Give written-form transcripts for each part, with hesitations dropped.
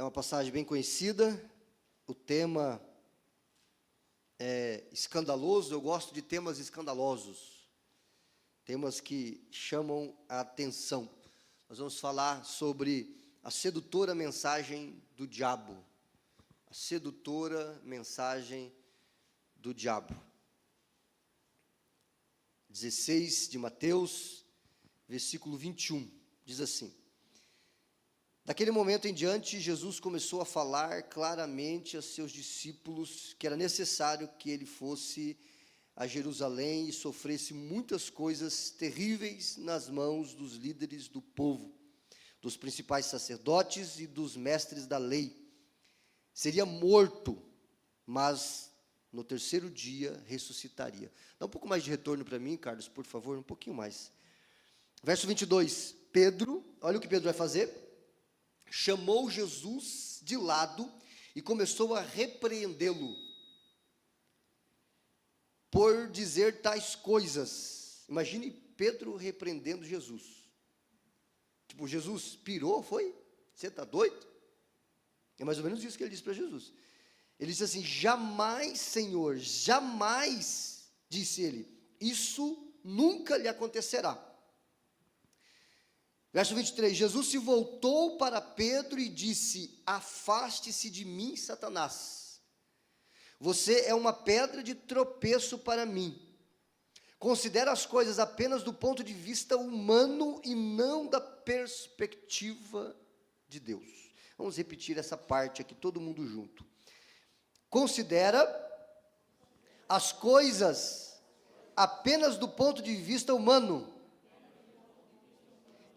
É uma passagem bem conhecida, o tema é escandaloso. Eu gosto de temas escandalosos, temas que chamam a atenção. Nós vamos falar sobre a sedutora mensagem do diabo. A sedutora mensagem do diabo. 16 de Mateus, versículo 21, diz assim: daquele momento em diante, Jesus começou a falar claramente a seus discípulos que era necessário que ele fosse a Jerusalém e sofresse muitas coisas terríveis nas mãos dos líderes do povo, dos principais sacerdotes e dos mestres da lei. Seria morto, mas no terceiro dia ressuscitaria. Dá um pouco mais de retorno para mim, Carlos, por favor, um pouquinho mais. Verso 22, Pedro, olha o que Pedro vai fazer. Chamou Jesus de lado e começou a repreendê-lo por dizer tais coisas. Imagine Pedro repreendendo Jesus. Tipo, Jesus pirou, foi? Você está doido? É mais ou menos isso que ele disse para Jesus. Ele disse assim: jamais, Senhor, jamais, disse ele, isso nunca lhe acontecerá. Verso 23, Jesus se voltou para Pedro e disse: afaste-se de mim, Satanás. Você é uma pedra de tropeço para mim. Considera as coisas apenas do ponto de vista humano e não da perspectiva de Deus. Vamos repetir essa parte aqui, todo mundo junto. Considera as coisas apenas do ponto de vista humano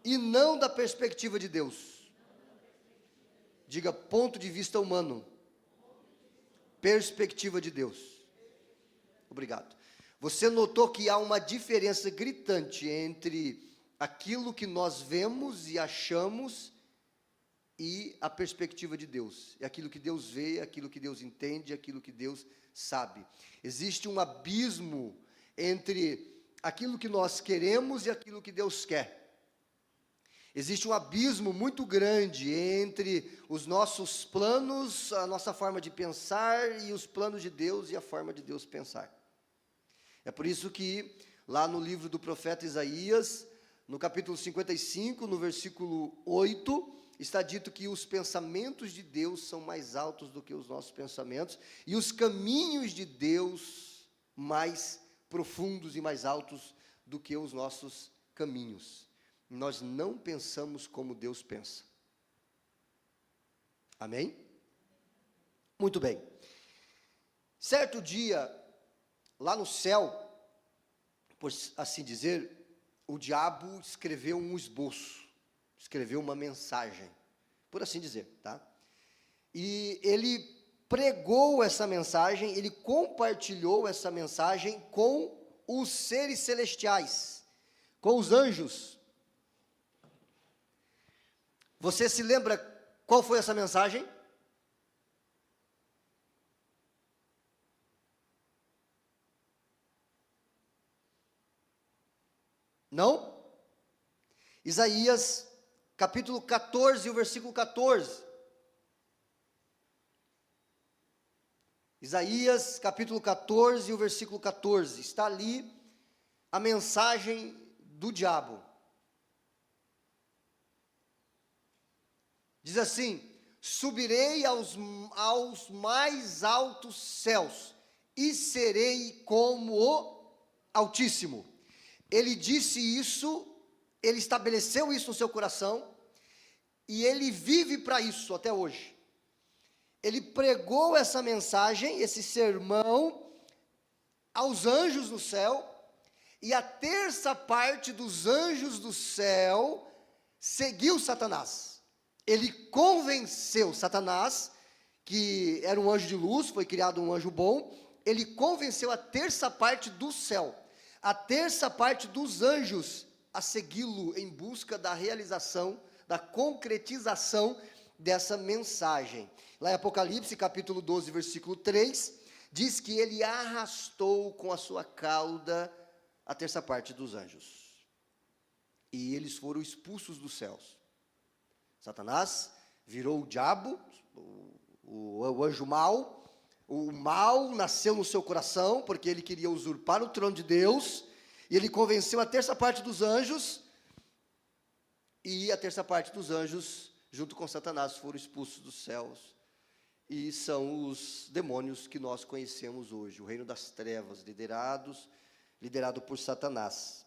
e não da perspectiva de Deus. Diga, ponto de vista humano, perspectiva de Deus. Obrigado. Você notou que há uma diferença gritante entre aquilo que nós vemos e achamos e a perspectiva de Deus. É aquilo que Deus vê, aquilo que Deus entende, aquilo que Deus sabe. Existe um abismo entre aquilo que nós queremos e aquilo que Deus quer. Existe um abismo muito grande entre os nossos planos, a nossa forma de pensar e os planos de Deus e a forma de Deus pensar. É por isso que lá no livro do profeta Isaías, no capítulo 55, no versículo 8, está dito que os pensamentos de Deus são mais altos do que os nossos pensamentos e os caminhos de Deus mais profundos e mais altos do que os nossos caminhos. Nós não pensamos como Deus pensa. Amém? Muito bem. Certo dia, lá no céu, por assim dizer, o diabo escreveu um esboço, escreveu uma mensagem, por assim dizer, tá? E ele pregou essa mensagem, ele compartilhou essa mensagem com os seres celestiais, com os anjos. Você se lembra qual foi essa mensagem? Não? Isaías, capítulo 14, o versículo 14. Isaías, capítulo 14, o versículo 14. Está ali a mensagem do diabo. Diz assim: subirei aos mais altos céus e serei como o Altíssimo. Ele disse isso, ele estabeleceu isso no seu coração, e ele vive para isso até hoje. Ele pregou essa mensagem, esse sermão, aos anjos no céu, e a terça parte dos anjos do céu seguiu Satanás. Ele convenceu Satanás, que era um anjo de luz, foi criado um anjo bom, ele convenceu a terça parte do céu, a terça parte dos anjos a segui-lo em busca da realização, da concretização dessa mensagem. Lá em Apocalipse, capítulo 12, versículo 3, diz que ele arrastou com a sua cauda a terça parte dos anjos. E eles foram expulsos dos céus. Satanás virou o diabo, o anjo mau. O mal nasceu no seu coração, porque ele queria usurpar o trono de Deus, e ele convenceu a terça parte dos anjos, e a terça parte dos anjos, junto com Satanás, foram expulsos dos céus, e são os demônios que nós conhecemos hoje, o reino das trevas, liderado por Satanás.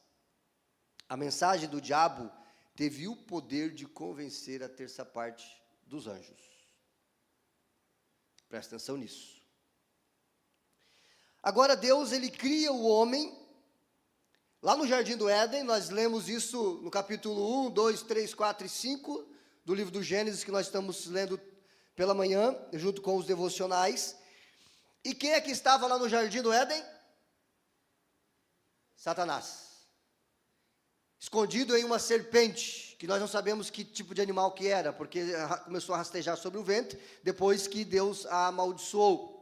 A mensagem do diabo teve o poder de convencer a terça parte dos anjos. Presta atenção nisso. Agora Deus, ele cria o homem, lá no Jardim do Éden, nós lemos isso no capítulo 1, 2, 3, 4 e 5, do livro do Gênesis, que nós estamos lendo pela manhã, junto com os devocionais. E quem é que estava lá no Jardim do Éden? Satanás. Escondido em uma serpente, que nós não sabemos que tipo de animal que era, porque começou a rastejar sobre o ventre, depois que Deus a amaldiçoou.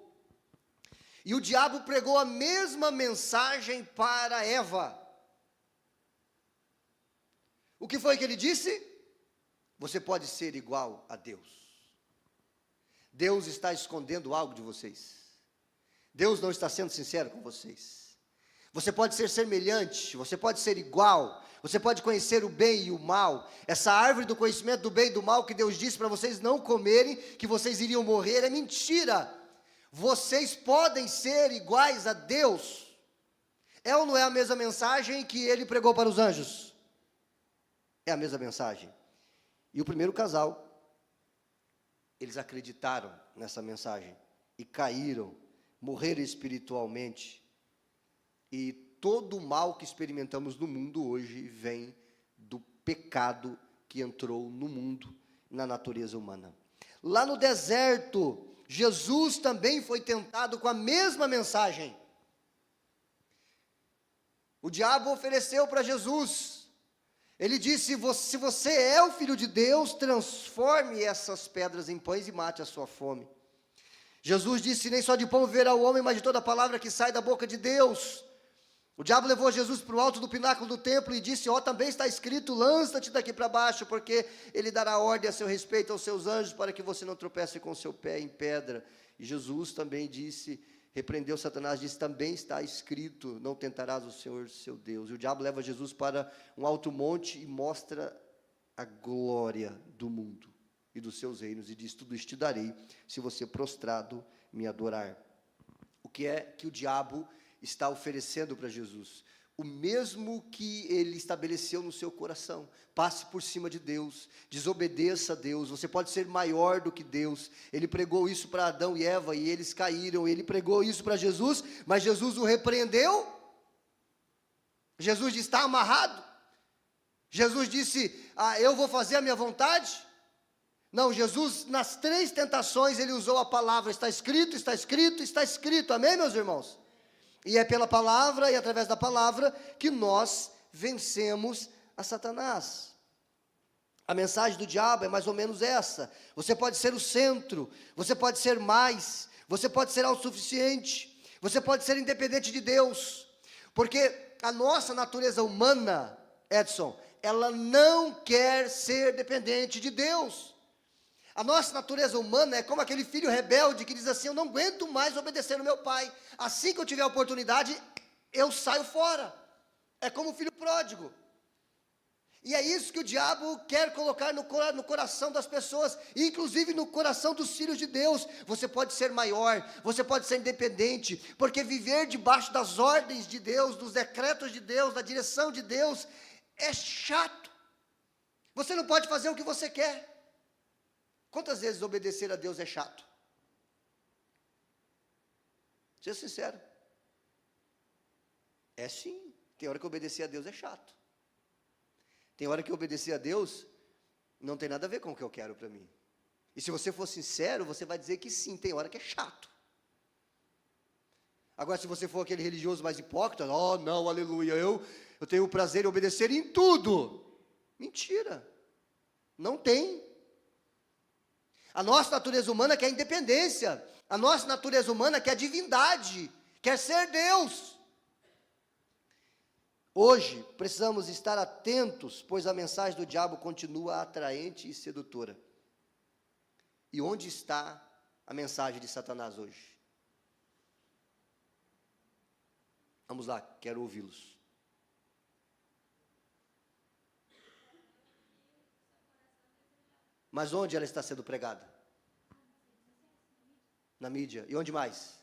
E o diabo pregou a mesma mensagem para Eva. O que foi que ele disse? Você pode ser igual a Deus. Deus está escondendo algo de vocês. Deus não está sendo sincero com vocês. Você pode ser semelhante, você pode ser igual, você pode conhecer o bem e o mal. Essa árvore do conhecimento do bem e do mal que Deus disse para vocês não comerem, que vocês iriam morrer, é mentira. Vocês podem ser iguais a Deus. É ou não é a mesma mensagem que ele pregou para os anjos? É a mesma mensagem. E o primeiro casal, eles acreditaram nessa mensagem e caíram, morreram espiritualmente. E todo o mal que experimentamos no mundo hoje vem do pecado que entrou no mundo, na natureza humana. Lá no deserto, Jesus também foi tentado com a mesma mensagem. O diabo ofereceu para Jesus. Ele disse: se você é o Filho de Deus, transforme essas pedras em pães e mate a sua fome. Jesus disse: nem só de pão viverá o homem, mas de toda palavra que sai da boca de Deus. O diabo levou Jesus para o alto do pináculo do templo e disse: também está escrito, lança-te daqui para baixo, porque ele dará ordem a seu respeito aos seus anjos, para que você não tropece com o seu pé em pedra. E Jesus também disse, repreendeu Satanás, disse: também está escrito, não tentarás o Senhor seu Deus. E o diabo leva Jesus para um alto monte e mostra a glória do mundo e dos seus reinos, e diz: tudo isto te darei, se você prostrado me adorar. O que é que o diabo está oferecendo para Jesus? O mesmo que ele estabeleceu no seu coração. Passe por cima de Deus, desobedeça a Deus, você pode ser maior do que Deus. Ele pregou isso para Adão e Eva e eles caíram. Ele pregou isso para Jesus, mas Jesus o repreendeu. Jesus disse: está amarrado. Jesus disse: eu vou fazer a minha vontade. Não, Jesus, nas 3 tentações, ele usou a palavra: está escrito, está escrito, está escrito. Amém, meus irmãos? E é pela palavra e através da palavra que nós vencemos a Satanás. A mensagem do diabo é mais ou menos essa: você pode ser o centro, você pode ser mais, você pode ser autossuficiente, você pode ser independente de Deus, porque a nossa natureza humana, Edson, ela não quer ser dependente de Deus. A nossa natureza humana é como aquele filho rebelde que diz assim: eu não aguento mais obedecer ao meu pai, assim que eu tiver a oportunidade, eu saio fora. É como o filho pródigo. E é isso que o diabo quer colocar no coração das pessoas, inclusive no coração dos filhos de Deus. Você pode ser maior, você pode ser independente, porque viver debaixo das ordens de Deus, dos decretos de Deus, da direção de Deus, é chato. Você não pode fazer o que você quer. Quantas vezes obedecer a Deus é chato? Seja sincero. É sim. Tem hora que obedecer a Deus é chato. Tem hora que obedecer a Deus não tem nada a ver com o que eu quero para mim. E se você for sincero, você vai dizer que sim, tem hora que é chato. Agora, se você for aquele religioso mais hipócrita: não, aleluia, eu tenho o prazer em obedecer em tudo. Mentira. Não tem. A nossa natureza humana quer independência. A nossa natureza humana quer divindade, quer ser Deus. Hoje, precisamos estar atentos, pois a mensagem do diabo continua atraente e sedutora. E onde está a mensagem de Satanás hoje? Vamos lá, quero ouvi-los. Mas onde ela está sendo pregada? Na mídia. E onde mais?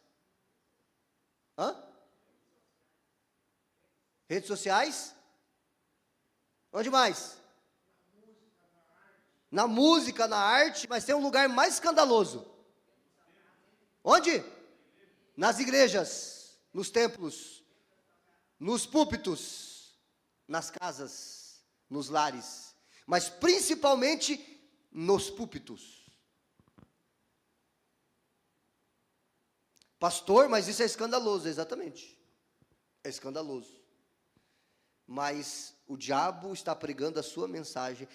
Hã? Redes sociais? Onde mais? Na música, na arte, mas tem um lugar mais escandaloso. Onde? Nas igrejas, nos templos, nos púlpitos, nas casas, nos lares, mas principalmente nos púlpitos. Pastor, mas isso é escandaloso, exatamente. É escandaloso. Mas o diabo está pregando a sua mensagem.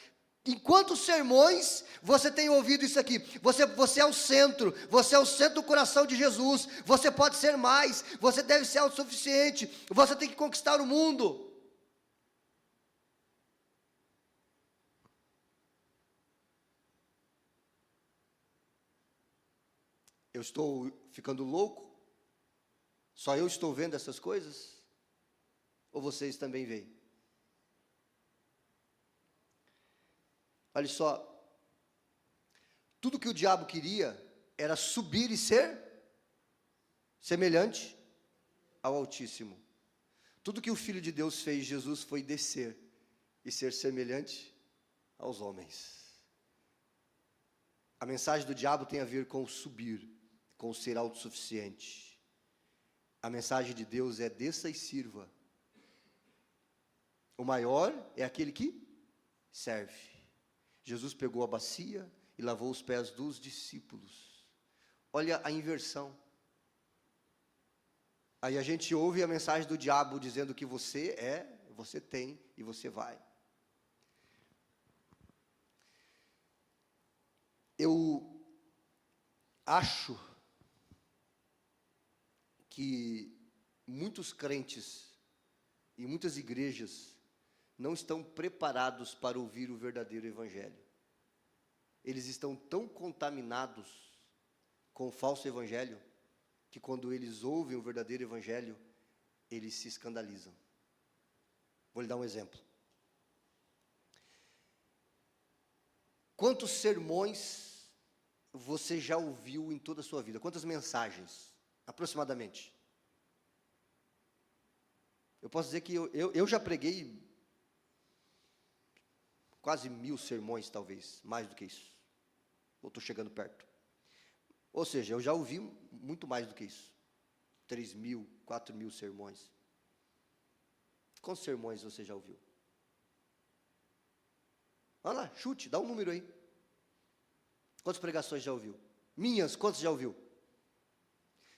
Em quantos sermões você tem ouvido isso aqui? Você é o centro, você é o centro do coração de Jesus, você pode ser mais, você deve ser autossuficiente, você tem que conquistar o mundo. Eu estou ficando louco? Só eu estou vendo essas coisas? Ou vocês também veem? Olha só, tudo que o diabo queria era subir e ser semelhante ao Altíssimo. Tudo que o Filho de Deus fez, Jesus, foi descer e ser semelhante aos homens. A mensagem do diabo tem a ver com o subir, com o ser autossuficiente. A mensagem de Deus é: desça e sirva. O maior é aquele que serve. Jesus pegou a bacia e lavou os pés dos discípulos. Olha a inversão. Aí a gente ouve a mensagem do diabo dizendo que você é, você tem e você vai. Eu acho que muitos crentes e muitas igrejas não estão preparados para ouvir o verdadeiro evangelho. Eles estão tão contaminados com o falso evangelho, que quando eles ouvem o verdadeiro evangelho, eles se escandalizam. Vou lhe dar um exemplo. Quantos sermões você já ouviu em toda a sua vida? Quantas mensagens, aproximadamente? Eu posso dizer que eu já preguei quase 1000 sermões, talvez, mais do que isso. Ou estou chegando perto. Ou seja, eu já ouvi muito mais do que isso. 3.000, 4.000 sermões. Quantos sermões você já ouviu? Olha lá, chute, dá um número aí. Quantas pregações já ouviu? Minhas, quantas já ouviu?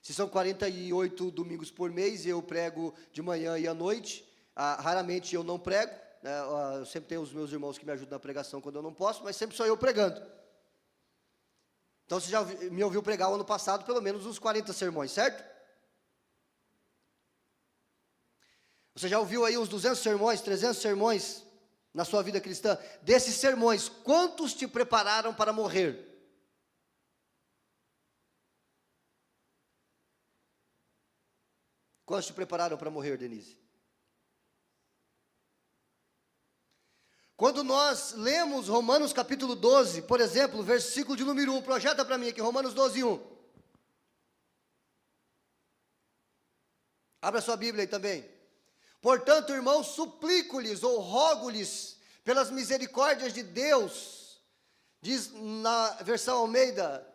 Se são 48 domingos por mês, eu prego de manhã e à noite. Raramente eu não prego. Eu sempre tenho os meus irmãos que me ajudam na pregação quando eu não posso, mas sempre sou eu pregando. Então você já me ouviu pregar o ano passado pelo menos uns 40 sermões, certo? Você já ouviu aí uns 200 sermões, 300 sermões na sua vida cristã? Desses sermões, quantos te prepararam para morrer? Quantos te prepararam para morrer, Denise? Quando nós lemos Romanos capítulo 12, por exemplo, versículo de número 1, projeta para mim aqui, Romanos 12, 1. Abra sua Bíblia aí também. Portanto, irmãos, suplico-lhes ou rogo-lhes, pelas misericórdias de Deus, diz na versão Almeida,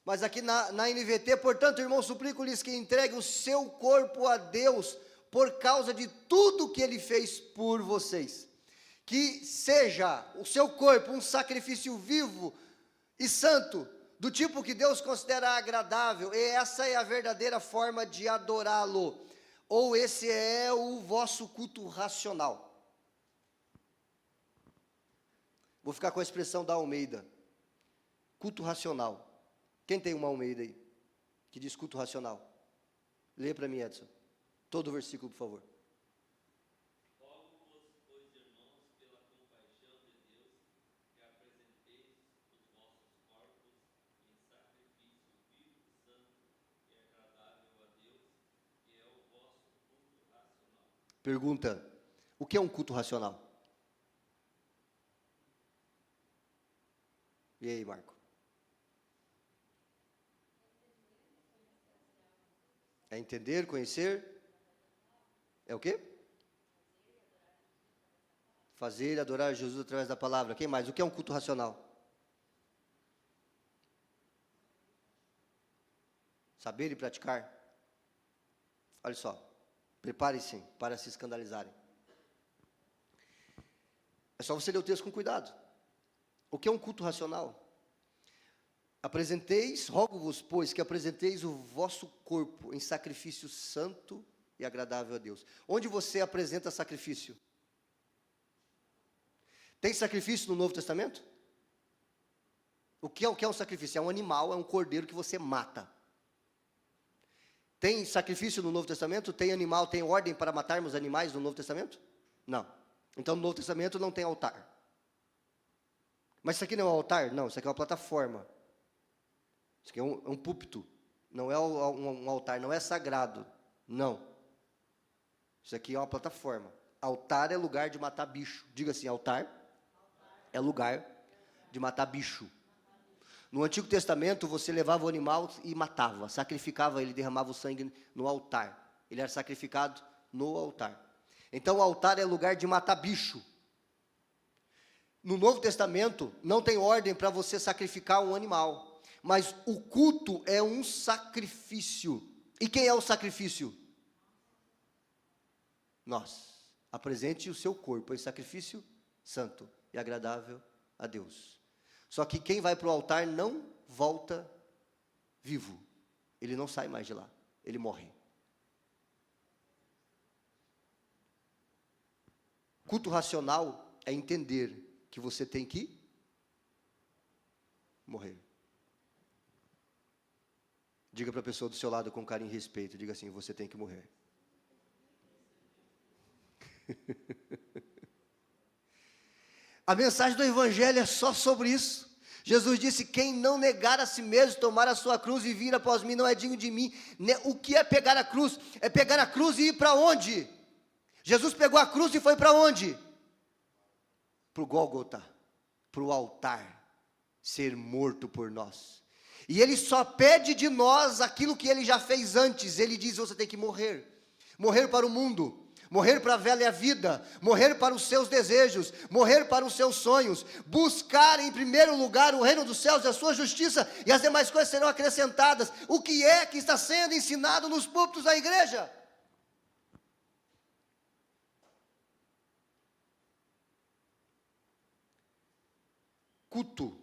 mas aqui na NVT, portanto, irmãos, suplico-lhes que entreguem o seu corpo a Deus, por causa de tudo que Ele fez por vocês. Que seja o seu corpo um sacrifício vivo e santo, do tipo que Deus considera agradável, e essa é a verdadeira forma de adorá-lo, ou esse é o vosso culto racional. Vou ficar com a expressão da Almeida, culto racional. Quem tem uma Almeida aí, que diz culto racional? Leia para mim, Edson, todo o versículo, por favor. Pergunta: o que é um culto racional? E aí, Marco? É entender, conhecer? É o quê? Fazer e adorar Jesus através da palavra. Quem mais? O que é um culto racional? Saber e praticar. Olha só, prepare-se para se escandalizarem. É só você ler o texto com cuidado. O que é um culto racional? Rogo-vos, pois, que apresenteis o vosso corpo em sacrifício santo e agradável a Deus. Onde você apresenta sacrifício? Tem sacrifício no Novo Testamento? O que é um sacrifício? É um animal, é um cordeiro que você mata. Tem sacrifício no Novo Testamento? Tem animal, tem ordem para matarmos animais no Novo Testamento? Não. Então no Novo Testamento não tem altar. Mas isso aqui não é um altar? Não, isso aqui é uma plataforma. Isso aqui é um púlpito. Não é um altar, não é sagrado. Não. Isso aqui é uma plataforma. Altar é lugar de matar bicho. Diga assim, altar é lugar de matar bicho. No Antigo Testamento, você levava o animal e matava, sacrificava ele, derramava o sangue no altar. Ele era sacrificado no altar. Então, o altar é lugar de matar bicho. No Novo Testamento, não tem ordem para você sacrificar um animal, mas o culto é um sacrifício. E quem é o sacrifício? Nós. Apresente o seu corpo em sacrifício santo e agradável a Deus. Só que quem vai para o altar não volta vivo. Ele não sai mais de lá. Ele morre. Culto racional é entender que você tem que morrer. Diga para a pessoa do seu lado com carinho e respeito. Diga assim, você tem que morrer. A mensagem do Evangelho é só sobre isso. Jesus disse, quem não negar a si mesmo, tomar a sua cruz e vir após mim, não é digno de mim. O que é pegar a cruz? É pegar a cruz e ir para onde? Jesus pegou a cruz e foi para onde? Para o Gólgota, para o altar, ser morto por nós. E Ele só pede de nós aquilo que Ele já fez antes. Ele diz, você tem que morrer. Morrer para o mundo. Morrer para a velha vida, morrer para os seus desejos, morrer para os seus sonhos, buscar em primeiro lugar o reino dos céus e a sua justiça, e as demais coisas serão acrescentadas. O que é que está sendo ensinado nos púlpitos da igreja? Culto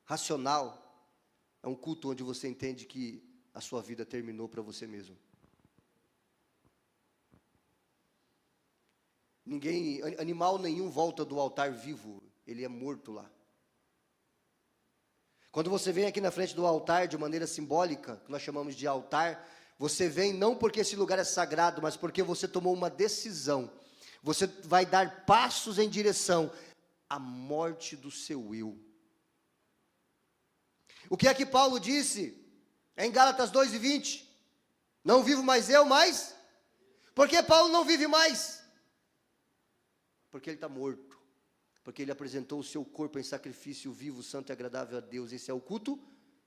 racional é um culto onde você entende que a sua vida terminou para você mesmo. Animal nenhum volta do altar vivo, ele é morto lá. Quando você vem aqui na frente do altar de maneira simbólica, que nós chamamos de altar, você vem não porque esse lugar é sagrado, mas porque você tomou uma decisão. Você vai dar passos em direção à morte do seu eu. O que é que Paulo disse em Gálatas 2:20? Não vivo mais eu, mas... Por que Paulo não vive mais? Porque ele está morto, porque ele apresentou o seu corpo em sacrifício vivo, santo e agradável a Deus. Esse é o culto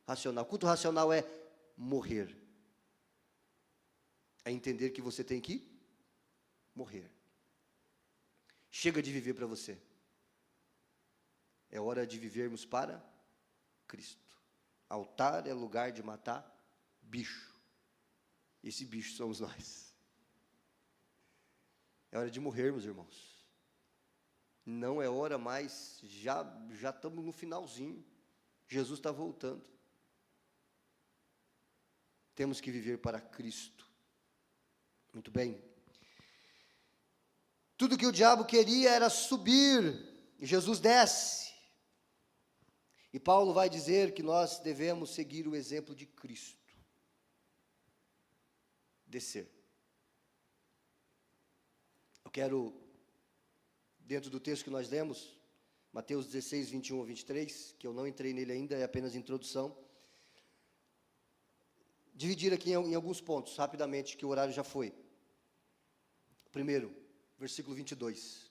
racional. Culto racional é morrer, é entender que você tem que morrer. Chega de viver para você, é hora de vivermos para Cristo. Altar é lugar de matar bicho, esse bicho somos nós. É hora de morrermos, irmãos. Não é hora mais, já estamos no finalzinho. Jesus está voltando. Temos que viver para Cristo. Muito bem. Tudo que o diabo queria era subir, e Jesus desce. E Paulo vai dizer que nós devemos seguir o exemplo de Cristo. Descer. Eu quero... Dentro do texto que nós lemos, Mateus 16, 21 a 23, que eu não entrei nele ainda, é apenas introdução. Dividir aqui em alguns pontos, rapidamente, que o horário já foi. Primeiro, versículo 22.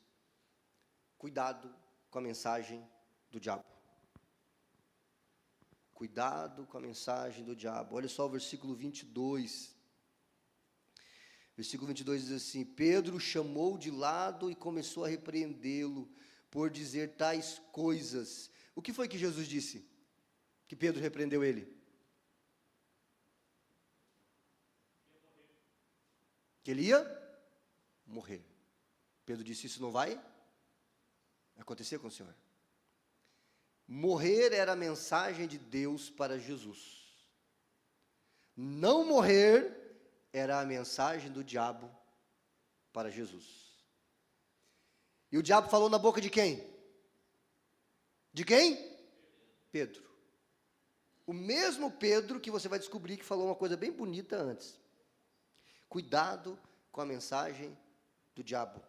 Cuidado com a mensagem do diabo. Cuidado com a mensagem do diabo. Olha só o versículo 22. Versículo 22 diz assim: Pedro chamou de lado e começou a repreendê-lo por dizer tais coisas. O que foi que Jesus disse? Que Pedro repreendeu ele? Que ele ia morrer. Pedro disse: isso não vai acontecer com o Senhor. Morrer era a mensagem de Deus para Jesus. Não morrer era a mensagem do diabo para Jesus. E o diabo falou na boca de quem? De quem? Pedro. O mesmo Pedro que você vai descobrir que falou uma coisa bem bonita antes. Cuidado com a mensagem do diabo.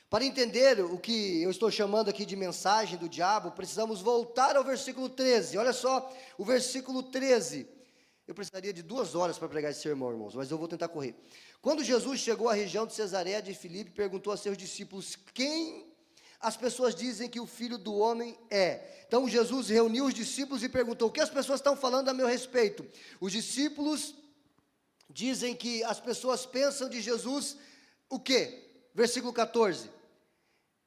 Para entender o que eu estou chamando aqui de mensagem do diabo, precisamos voltar ao versículo 13. Olha só, o versículo 13. Eu precisaria de 2 horas para pregar esse sermão, irmãos, mas eu vou tentar correr. Quando Jesus chegou à região de Cesareia de Filipe, perguntou a seus discípulos: quem as pessoas dizem que o Filho do Homem é? Então Jesus reuniu os discípulos e perguntou: o que as pessoas estão falando a meu respeito? Os discípulos dizem que as pessoas pensam de Jesus o quê? Versículo 14.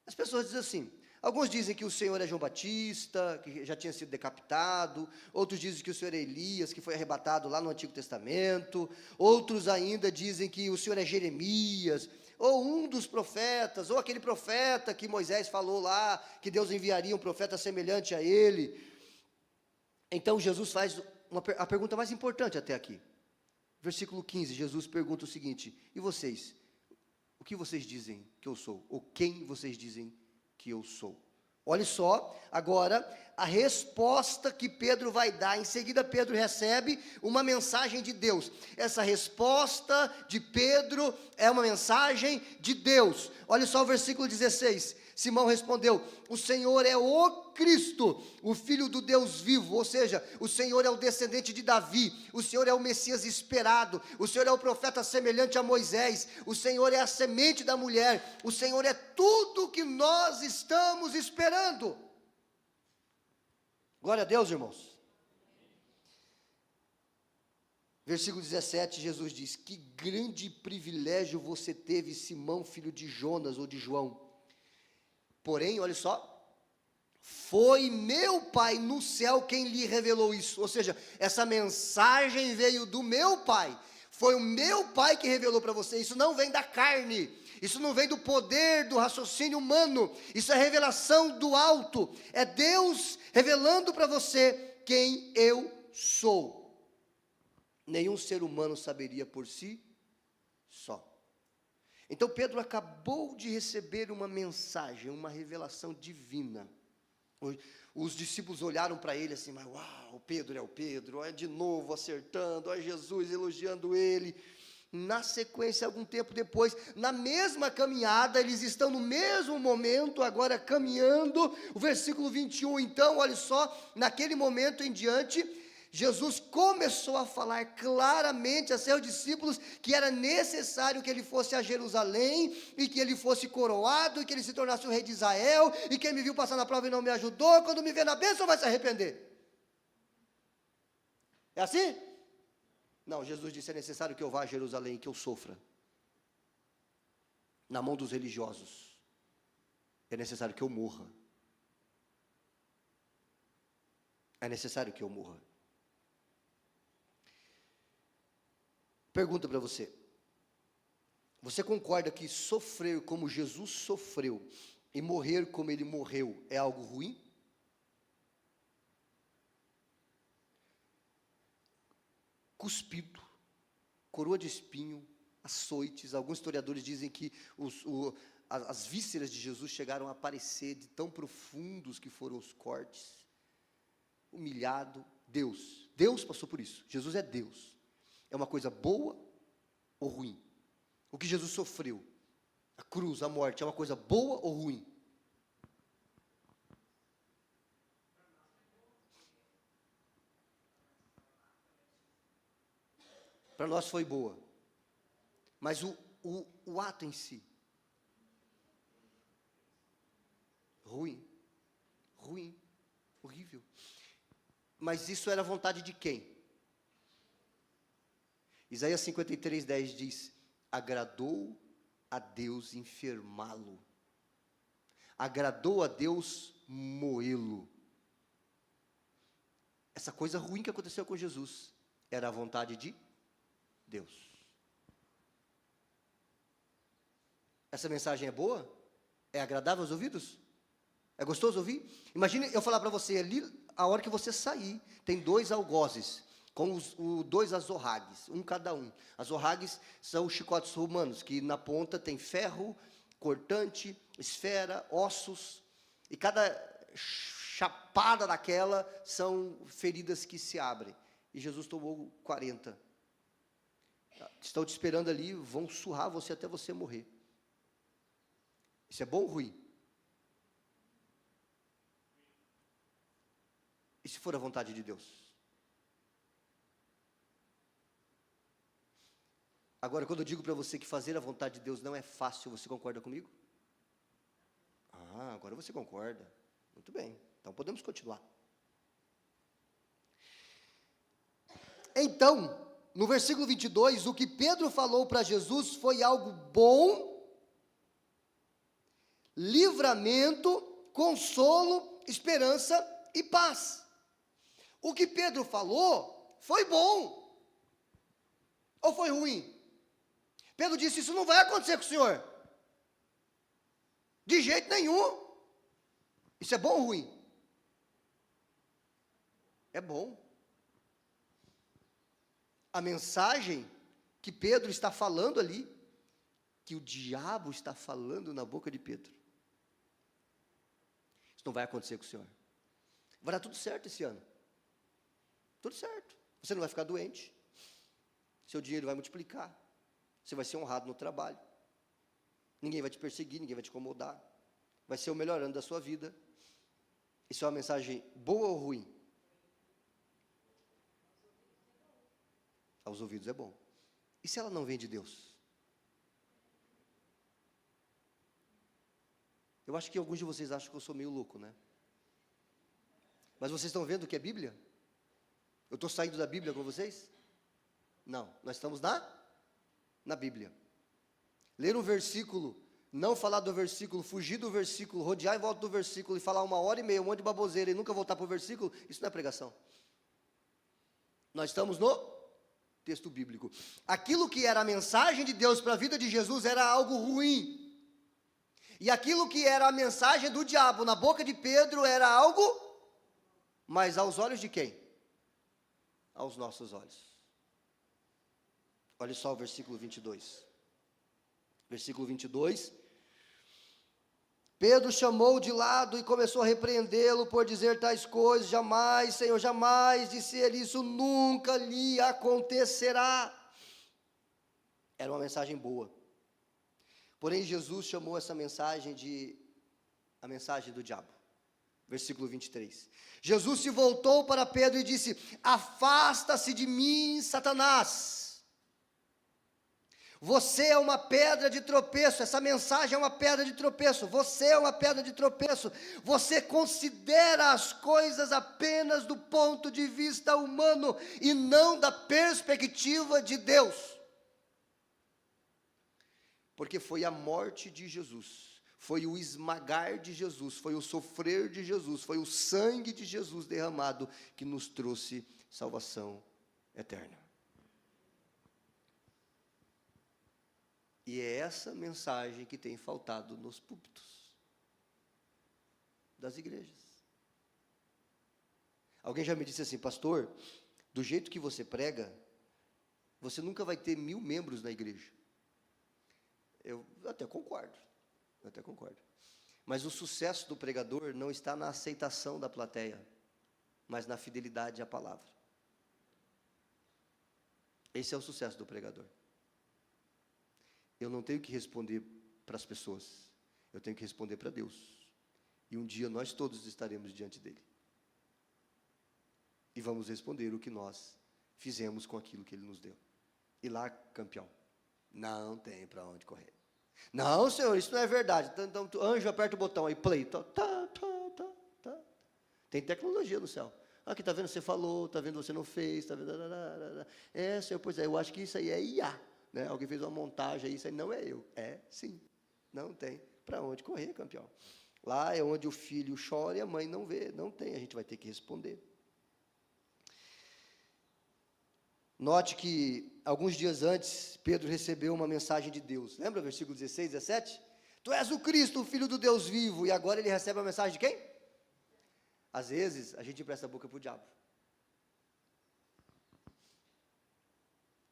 As pessoas dizem assim: alguns dizem que o Senhor é João Batista, que já tinha sido decapitado. Outros dizem que o Senhor é Elias, que foi arrebatado lá no Antigo Testamento. Outros ainda dizem que o Senhor é Jeremias, ou um dos profetas, ou aquele profeta que Moisés falou lá, que Deus enviaria um profeta semelhante a ele. Então Jesus faz a pergunta mais importante até aqui. Versículo 15, Jesus pergunta o seguinte: e vocês? O que vocês dizem que eu sou? Ou quem vocês dizem que eu sou? Olha só, agora, a resposta que Pedro vai dar. Em seguida, Pedro recebe uma mensagem de Deus. Essa resposta de Pedro é uma mensagem de Deus. Olha só o versículo 16. Simão respondeu: o Senhor é o Cristo, o Filho do Deus vivo. Ou seja, o Senhor é o descendente de Davi, o Senhor é o Messias esperado, o Senhor é o profeta semelhante a Moisés, o Senhor é a semente da mulher, o Senhor é tudo que nós estamos esperando. Glória a Deus, irmãos. Versículo 17, Jesus diz: que grande privilégio você teve, Simão, filho de Jonas ou de João. Porém, olha só, foi meu Pai no céu quem lhe revelou isso. Ou seja, essa mensagem veio do meu Pai. Foi o meu Pai que revelou para você. Isso não vem da carne. Isso não vem do poder, do raciocínio humano. Isso é revelação do alto. É Deus revelando para você quem eu sou. Nenhum ser humano saberia por si só. Então Pedro acabou de receber uma mensagem, uma revelação divina. Os discípulos olharam para ele assim: mas uau, Pedro é o Pedro, é de novo acertando, é Jesus elogiando ele. Na sequência, algum tempo depois, na mesma caminhada, eles estão no mesmo momento, agora caminhando. O versículo 21, então, olha só, naquele momento em diante, Jesus começou a falar claramente a seus discípulos que era necessário que ele fosse a Jerusalém, e que ele fosse coroado, e que ele se tornasse o rei de Israel, e quem me viu passar na prova e não me ajudou, quando me vê na bênção vai se arrepender. É assim? Não, Jesus disse: é necessário que eu vá a Jerusalém, que eu sofra na mão dos religiosos. É necessário que eu morra. É necessário que eu morra. Pergunta para você: você concorda que sofrer como Jesus sofreu e morrer como ele morreu é algo ruim? Cuspido, coroa de espinho, açoites. Alguns historiadores dizem que as vísceras de Jesus chegaram a aparecer de tão profundos que foram os cortes. Humilhado. Deus passou por isso. Jesus é Deus. É uma coisa boa ou ruim? O que Jesus sofreu, a cruz, a morte, é uma coisa boa ou ruim? Para nós foi boa. Mas o ato em si, ruim, ruim, horrível. Mas isso era a vontade de quem? Isaías 53:10 diz: agradou a Deus enfermá-lo, agradou a Deus moê-lo. Essa coisa ruim que aconteceu com Jesus era a vontade de Deus. Essa mensagem é boa? É agradável aos ouvidos? É gostoso ouvir? Imagine eu falar para você ali, a hora que você sair, tem 2 algozes, com os 2 azorragues, um cada um. Azorragues são os chicotes romanos, que na ponta tem ferro, cortante, esfera, ossos, e cada chapada daquela são feridas que se abrem. E Jesus tomou 40. Estão te esperando ali, vão surrar você até você morrer. Isso é bom ou ruim? E se for a vontade de Deus? Agora, quando eu digo para você que fazer a vontade de Deus não é fácil, você concorda comigo? Ah, agora você concorda. Muito bem, então podemos continuar. Então, no versículo 22, o que Pedro falou para Jesus foi algo bom, livramento, consolo, esperança e paz. O que Pedro falou foi bom, ou foi ruim? Pedro disse: isso não vai acontecer com o senhor, de jeito nenhum. Isso é bom ou ruim? É bom. A mensagem que Pedro está falando ali, que o diabo está falando na boca de Pedro, isso não vai acontecer com o senhor. Vai dar tudo certo esse ano. Tudo certo. Você não vai ficar doente. Seu dinheiro vai multiplicar. Você vai ser honrado no trabalho. Ninguém vai te perseguir, ninguém vai te incomodar. Vai ser o melhor ano da sua vida. Isso é uma mensagem boa ou ruim? Aos ouvidos é bom. E se ela não vem de Deus? Eu acho que alguns de vocês acham que eu sou meio louco, né? Mas vocês estão vendo o que é Bíblia? Eu estou saindo da Bíblia com vocês? Não, nós estamos na Bíblia. Ler um versículo, não falar do versículo, fugir do versículo, rodear em volta do versículo e falar 1h30, um monte de baboseira e nunca voltar para o versículo, isso não é pregação. Nós estamos no texto bíblico. Aquilo que era a mensagem de Deus para a vida de Jesus era algo ruim. E aquilo que era a mensagem do diabo na boca de Pedro era algo, mas aos olhos de quem? Aos nossos olhos. Olha só o versículo 22. Versículo 22. Pedro chamou de lado e começou a repreendê-lo por dizer tais coisas. Jamais, Senhor, jamais, disse ele, isso nunca lhe acontecerá. Era uma mensagem boa. Porém, Jesus chamou essa mensagem de a mensagem do diabo. Versículo 23. Jesus se voltou para Pedro e disse: afasta-se de mim, Satanás. Você é uma pedra de tropeço. Essa mensagem é uma pedra de tropeço. Você é uma pedra de tropeço. Você considera as coisas apenas do ponto de vista humano e não da perspectiva de Deus. Porque foi a morte de Jesus, foi o esmagar de Jesus, foi o sofrer de Jesus, foi o sangue de Jesus derramado que nos trouxe salvação eterna. E é essa mensagem que tem faltado nos púlpitos das igrejas. Alguém já me disse assim: pastor, do jeito que você prega, você nunca vai ter 1000 membros na igreja. Eu até concordo. Mas o sucesso do pregador não está na aceitação da plateia, mas na fidelidade à palavra. Esse é o sucesso do pregador. Eu não tenho que responder para as pessoas, eu tenho que responder para Deus. E um dia nós todos estaremos diante dele. E vamos responder o que nós fizemos com aquilo que ele nos deu. E lá, campeão, não tem para onde correr. Não, senhor, isso não é verdade. Então, anjo, aperta o botão aí, play. Tá. Tem tecnologia no céu. Aqui, está vendo, você falou, está vendo, você não fez, está vendo... Senhor, pois é, eu acho que isso aí é IA. Né? Alguém fez uma montagem, isso aí não é eu. É, sim. Não tem para onde correr, campeão. Lá é onde o filho chora e a mãe não vê. Não tem, a gente vai ter que responder. Note que, alguns dias antes, Pedro recebeu uma mensagem de Deus. Lembra o versículo 16, 17? Tu és o Cristo, o Filho do Deus vivo. E agora ele recebe a mensagem de quem? Às vezes, a gente empresta a boca para o diabo.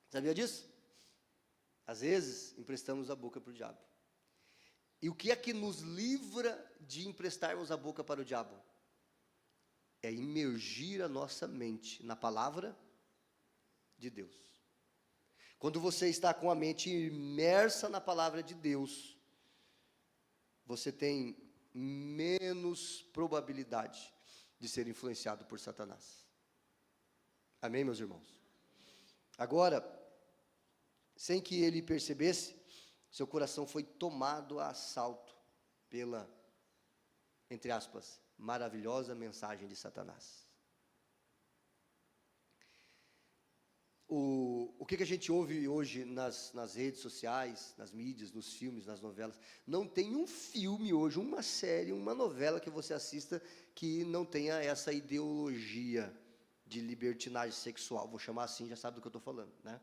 Sabia disso? Às vezes, emprestamos a boca para o diabo. E o que é que nos livra de emprestarmos a boca para o diabo? É imergir a nossa mente na palavra de Deus. Quando você está com a mente imersa na palavra de Deus, você tem menos probabilidade de ser influenciado por Satanás. Amém, meus irmãos? Agora, sem que ele percebesse, seu coração foi tomado a assalto pela, entre aspas, maravilhosa mensagem de Satanás. O que a gente ouve hoje nas redes sociais, nas mídias, nos filmes, nas novelas, não tem um filme hoje, uma série, uma novela que você assista que não tenha essa ideologia de libertinagem sexual. Vou chamar assim, já sabe do que eu estou falando, né?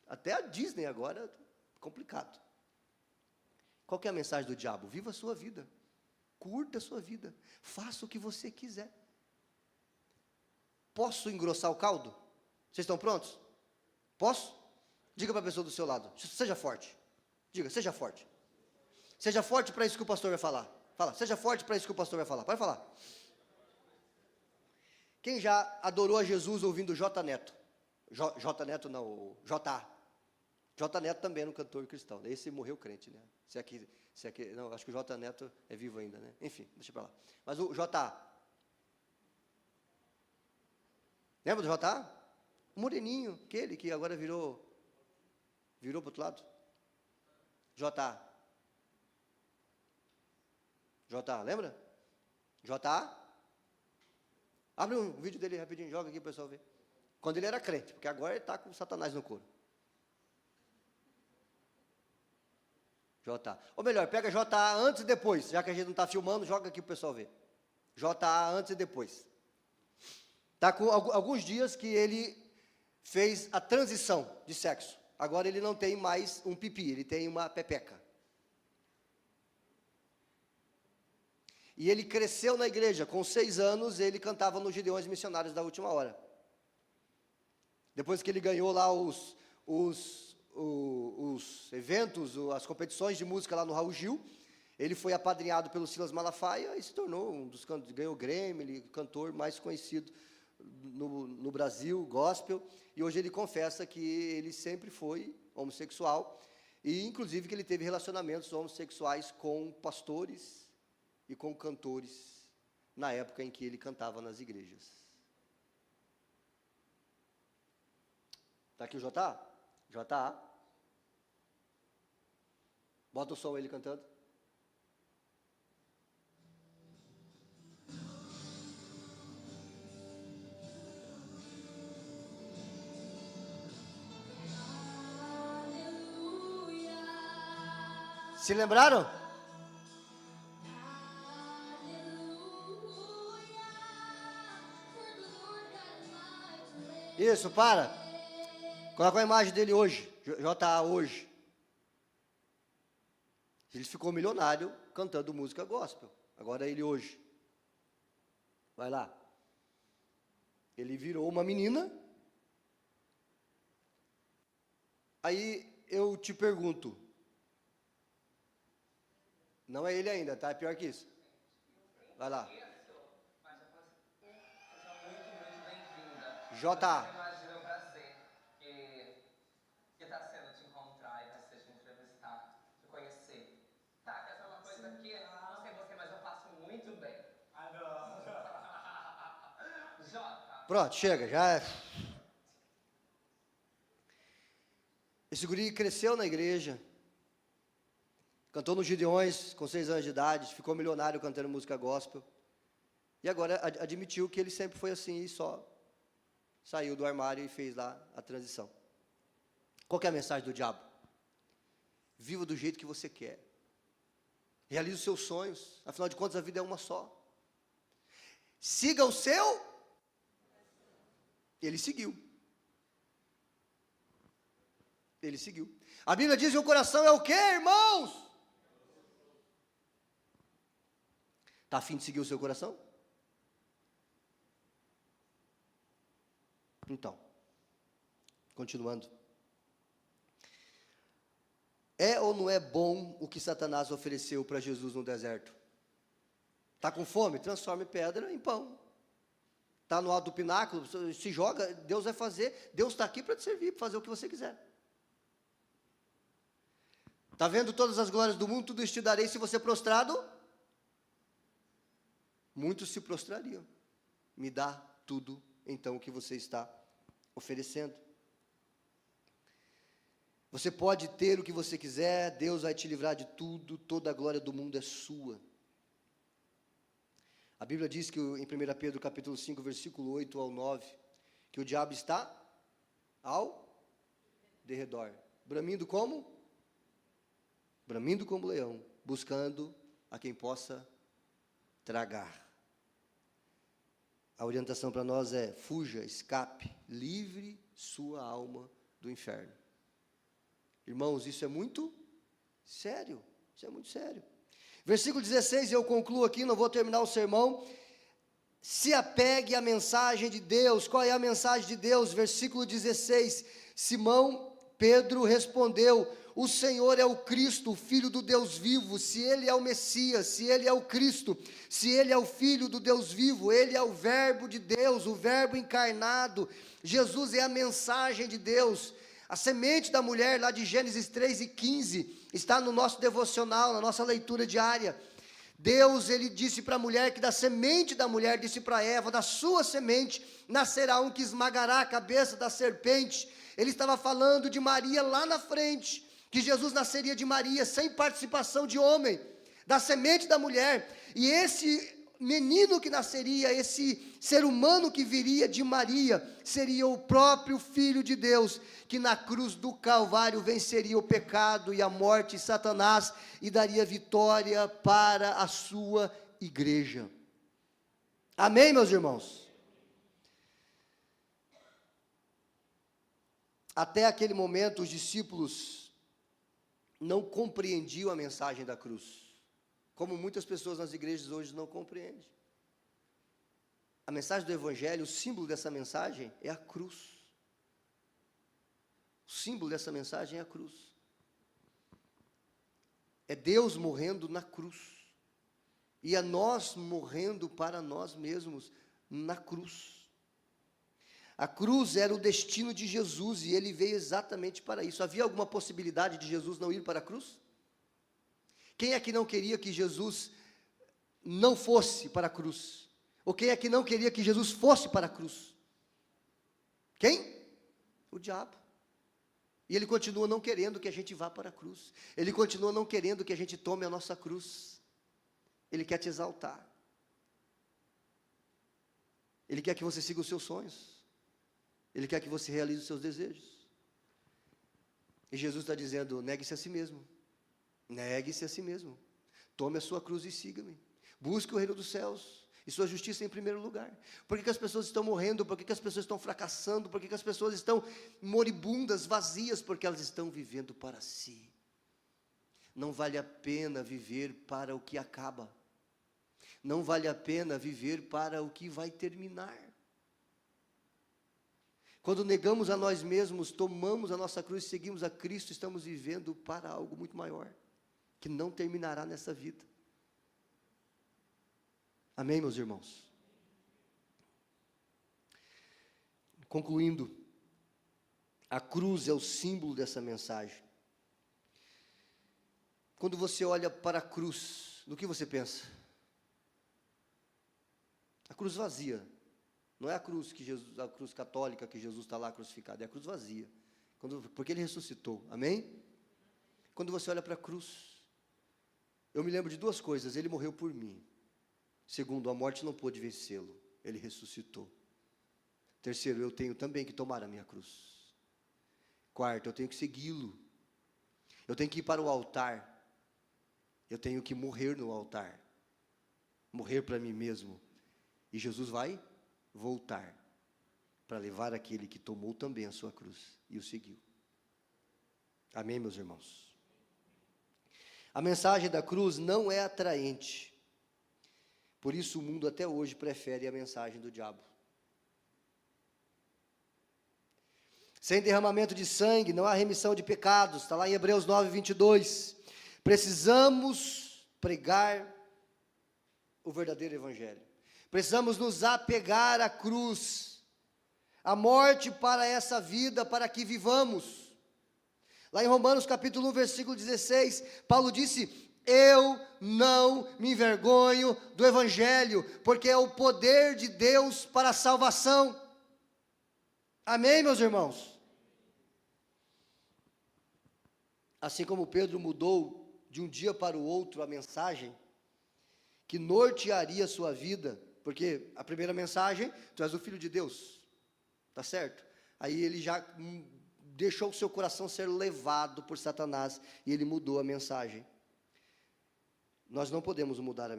Até a Disney agora, complicado. Qual que é a mensagem do diabo? Viva a sua vida, curta a sua vida, faça o que você quiser. Posso engrossar o caldo? Vocês estão prontos? Posso? Diga para a pessoa do seu lado, seja forte. Diga, seja forte. Seja forte para isso que o pastor vai falar. Fala, seja forte para isso que o pastor vai falar. Pode falar. Quem já adorou a Jesus ouvindo J Neto? J Neto não, o J.A. J Neto também era um cantor cristão. Esse morreu crente, né? Se aqui, não, acho que o J Neto é vivo ainda, né? Enfim, deixa para lá. Mas o J.A. Lembra do J.A.? O moreninho, aquele que agora virou para o outro lado. J.A. J.A., lembra? J.A. Abre um vídeo dele rapidinho, joga aqui para o pessoal ver. Quando ele era crente, porque agora ele está com Satanás no couro. J.A. Ou melhor, pega J.A. antes e depois, já que a gente não está filmando, joga aqui para o pessoal ver. J.A. antes e depois. Está com alguns dias que ele fez a transição de sexo. Agora ele não tem mais um pipi, ele tem uma pepeca. E ele cresceu na igreja. Com 6 anos, ele cantava nos Gideões Missionários da Última Hora. Depois que ele ganhou lá os eventos, as competições de música lá no Raul Gil, ele foi apadrinhado pelo Silas Malafaia e se tornou um dos cantores, ganhou o Grammy, ele cantor mais conhecido no Brasil, gospel, e hoje ele confessa que ele sempre foi homossexual, e inclusive que ele teve relacionamentos homossexuais com pastores e com cantores, na época em que ele cantava nas igrejas. Está aqui o J.A.? J.A. Bota o som ele cantando. Se lembraram? Isso, para. Coloca a imagem dele hoje, J.A. hoje. Ele ficou milionário cantando música gospel. Agora ele hoje. Vai lá. Ele virou uma menina. Aí eu te pergunto. Não é ele ainda, tá? É pior que isso. Vai lá. J.A. Imagina o prazer que está sendo te encontrar e vai ser te entrevistar, te conhecer. Tá, quer saber uma coisa aqui? Não sei você, mas eu faço muito bem. Jota. Pronto, chega, já. Esse guri cresceu na igreja, cantou nos Gideões com 6 anos de idade, ficou milionário cantando música gospel. E agora admitiu que ele sempre foi assim e só saiu do armário e fez lá a transição. Qual que é a mensagem do diabo? Viva do jeito que você quer. Realize os seus sonhos. Afinal de contas, a vida é uma só. Siga o seu. Ele seguiu. Ele seguiu. A Bíblia diz que o coração é o quê, irmãos? Está a fim de seguir o seu coração? Então, continuando. É ou não é bom o que Satanás ofereceu para Jesus no deserto? Está com fome? Transforme pedra em pão. Está no alto do pináculo? Se joga, Deus vai fazer. Deus está aqui para te servir, para fazer o que você quiser. Está vendo todas as glórias do mundo? Tudo isso te darei se você prostrado? Muitos se prostrariam. Me dá tudo, então, o que você está oferecendo. Você pode ter o que você quiser, Deus vai te livrar de tudo, toda a glória do mundo é sua. A Bíblia diz que em 1 Pedro capítulo 5, versículo 8 ao 9, que o diabo está ao derredor, bramindo como? Bramindo como leão, buscando a quem possa tragar. A orientação para nós é: fuja, escape, livre sua alma do inferno. Irmãos, isso é muito sério, isso é muito sério. Versículo 16, eu concluo aqui, não vou terminar o sermão. Se apegue à mensagem de Deus. Qual é a mensagem de Deus? Versículo 16, Simão Pedro respondeu: o Senhor é o Cristo, o Filho do Deus vivo. Se Ele é o Messias, se Ele é o Cristo, se Ele é o Filho do Deus vivo, Ele é o Verbo de Deus, o Verbo encarnado. Jesus é a mensagem de Deus. A semente da mulher, lá de Gênesis 3:15, está no nosso devocional, na nossa leitura diária. Deus, Ele disse para a mulher que da semente da mulher, disse para Eva, da sua semente nascerá um que esmagará a cabeça da serpente. Ele estava falando de Maria lá na frente, que Jesus nasceria de Maria, sem participação de homem, da semente da mulher. E esse menino que nasceria, esse ser humano que viria de Maria, seria o próprio Filho de Deus, que na cruz do Calvário venceria o pecado e a morte e Satanás, e daria vitória para a sua igreja. Amém, meus irmãos? Até aquele momento, os discípulos não compreendiam a mensagem da cruz, como muitas pessoas nas igrejas hoje não compreendem. A mensagem do Evangelho, o símbolo dessa mensagem é a cruz. O símbolo dessa mensagem é a cruz. É Deus morrendo na cruz. E é nós morrendo para nós mesmos na cruz. A cruz era o destino de Jesus e Ele veio exatamente para isso. Havia alguma possibilidade de Jesus não ir para a cruz? Quem é que não queria que Jesus não fosse para a cruz? Ou quem é que não queria que Jesus fosse para a cruz? Quem? O diabo. E ele continua não querendo que a gente vá para a cruz. Ele continua não querendo que a gente tome a nossa cruz. Ele quer te exaltar. Ele quer que você siga os seus sonhos. Ele quer que você realize os seus desejos. E Jesus está dizendo: negue-se a si mesmo. Negue-se a si mesmo. Tome a sua cruz e siga-me. Busque o reino dos céus e sua justiça em primeiro lugar. Por que as pessoas estão morrendo? Por que as pessoas estão fracassando? Por que as pessoas estão moribundas, vazias? Porque elas estão vivendo para si. Não vale a pena viver para o que acaba. Não vale a pena viver para o que vai terminar. Quando negamos a nós mesmos, tomamos a nossa cruz e seguimos a Cristo, estamos vivendo para algo muito maior, que não terminará nessa vida. Amém, meus irmãos? Concluindo, a cruz é o símbolo dessa mensagem. Quando você olha para a cruz, no que você pensa? A cruz vazia. Não é a cruz que Jesus, a cruz católica que Jesus está lá crucificado, é a cruz vazia. Porque Ele ressuscitou, amém? Quando você olha para a cruz, eu me lembro de duas coisas: Ele morreu por mim. Segundo, a morte não pôde vencê-lo, ele ressuscitou. Terceiro, eu tenho também que tomar a minha cruz. Quarto, eu tenho que segui-lo. Eu tenho que ir para o altar. Eu tenho que morrer no altar. Morrer para mim mesmo. E Jesus vai voltar para levar aquele que tomou também a sua cruz e o seguiu. Amém, meus irmãos? A mensagem da cruz não é atraente. Por isso o mundo até hoje prefere a mensagem do diabo. Sem derramamento de sangue não há remissão de pecados. Está lá em Hebreus 9, 22. Precisamos pregar o verdadeiro evangelho. Precisamos nos apegar à cruz. A morte para essa vida, para que vivamos. Lá em Romanos capítulo 1, versículo 16, Paulo disse: eu não me envergonho do evangelho, porque é o poder de Deus para a salvação. Amém, meus irmãos? Assim como Pedro mudou de um dia para o outro a mensagem que nortearia a sua vida, porque a primeira mensagem, tu és o Filho de Deus, tá certo? Aí ele já deixou o seu coração ser levado por Satanás, e ele mudou a mensagem. Nós não podemos mudar a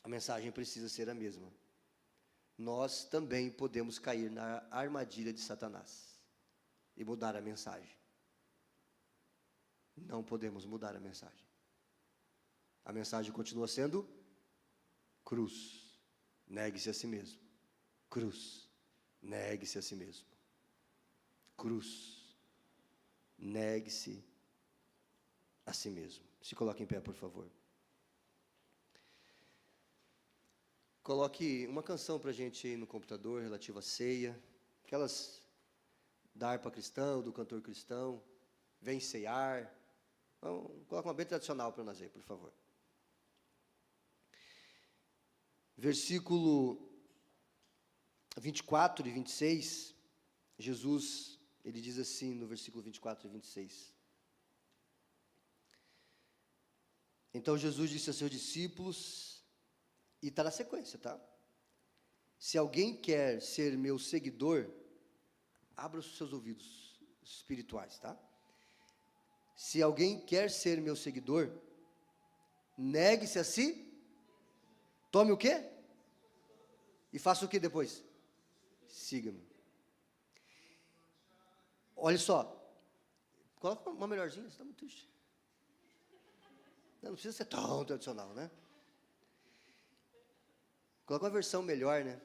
mensagem precisa ser a mesma. Nós também podemos cair na armadilha de Satanás, e mudar a mensagem. Não podemos mudar a mensagem. A mensagem continua sendo cruz, negue-se a si mesmo. Cruz, negue-se a si mesmo. Cruz, negue-se a si mesmo. Se coloque em pé, por favor. Coloque uma canção para a gente aí no computador, relativa à ceia. Aquelas da harpa cristã, do cantor cristão. Vem ceiar. Então, coloca uma bem tradicional para nós aí, por favor. Versículo 24 e 26, Jesus, ele diz assim no versículo 24 e 26. Então Jesus disse a seus discípulos, e está na sequência, tá? Se alguém quer ser meu seguidor, abra os seus ouvidos espirituais, tá? Se alguém quer ser meu seguidor, negue-se a si, tome o quê? E faça o que depois? Siga-me. Olha só, coloca uma melhorzinha, você está muito triste. Não precisa ser tão tradicional, né? Coloca uma versão melhor, né?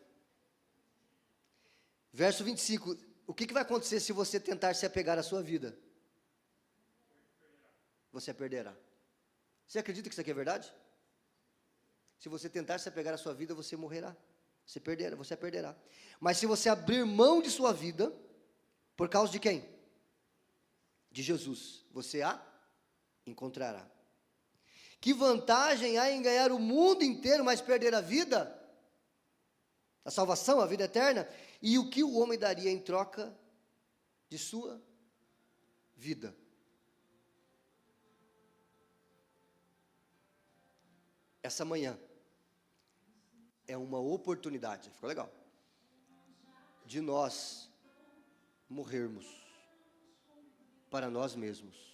Verso 25, o que vai acontecer se você tentar se apegar à sua vida? Você a perderá. Você acredita que isso aqui é verdade? Se você tentar se apegar à sua vida, você morrerá. Você a perderá. Mas se você abrir mão de sua vida, por causa de quem? De Jesus, você a encontrará. Que vantagem há em ganhar o mundo inteiro, mas perder a vida? A salvação, a vida eterna? E o que o homem daria em troca de sua vida? Essa manhã é uma oportunidade, ficou legal, de nós morrermos para nós mesmos.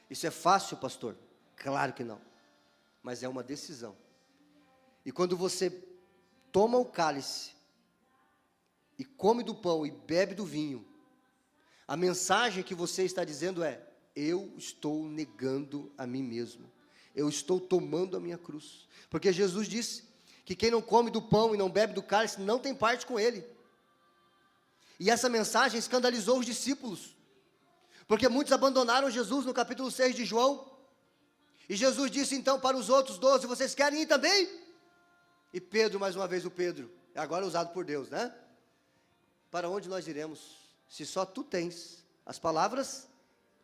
Isso é fácil, pastor? Claro que não, mas é uma decisão. E quando você toma o cálice e come do pão e bebe do vinho, a mensagem que você está dizendo é: eu estou negando a mim mesmo. Eu estou tomando a minha cruz. Porque Jesus disse que quem não come do pão e não bebe do cálice não tem parte com ele. E essa mensagem escandalizou os discípulos. Porque muitos abandonaram Jesus no capítulo 6 de João. E Jesus disse então para os outros 12, vocês querem ir também? E Pedro, mais uma vez o Pedro, é agora usado por Deus, né? Para onde nós iremos, se só tu tens as palavras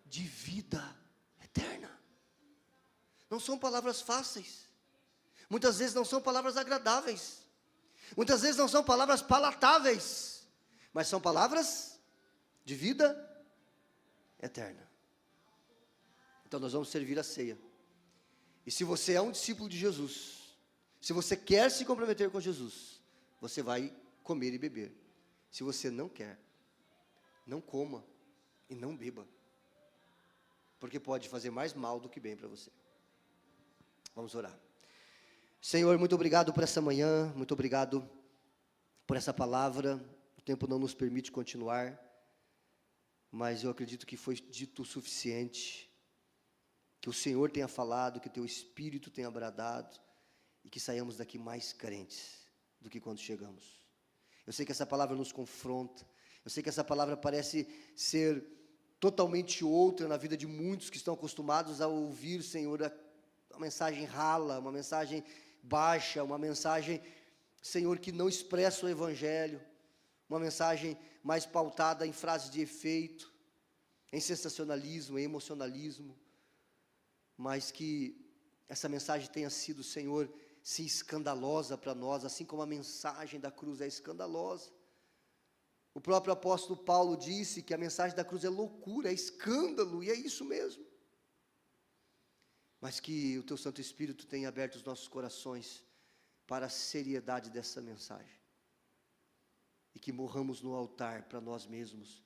de vida eterna? Não são palavras fáceis, muitas vezes não são palavras agradáveis, muitas vezes não são palavras palatáveis, mas são palavras de vida eterna. Então nós vamos servir a ceia, E se você é um discípulo de Jesus, se você quer se comprometer com Jesus, você vai comer e beber. Se você não quer, não coma e não beba, porque pode fazer mais mal do que bem para você. Vamos orar. Senhor, muito obrigado por essa manhã, muito obrigado por essa palavra. O tempo não nos permite continuar, mas eu acredito que foi dito o suficiente, que o Senhor tenha falado, que o teu Espírito tenha bradado, e que saiamos daqui mais crentes do que quando chegamos. Eu sei que essa palavra nos confronta, eu sei que essa palavra parece ser totalmente outra na vida de muitos que estão acostumados a ouvir, Senhor, uma mensagem rala, uma mensagem baixa, uma mensagem, Senhor, que não expressa o Evangelho, uma mensagem mais pautada em frases de efeito, em sensacionalismo, em emocionalismo, mas que essa mensagem tenha sido, Senhor, sim, escandalosa para nós, assim como a mensagem da cruz é escandalosa. O próprio apóstolo Paulo disse que a mensagem da cruz é loucura, é escândalo, e é isso mesmo. Mas que o teu Santo Espírito tenha aberto os nossos corações para a seriedade dessa mensagem. E que morramos no altar para nós mesmos,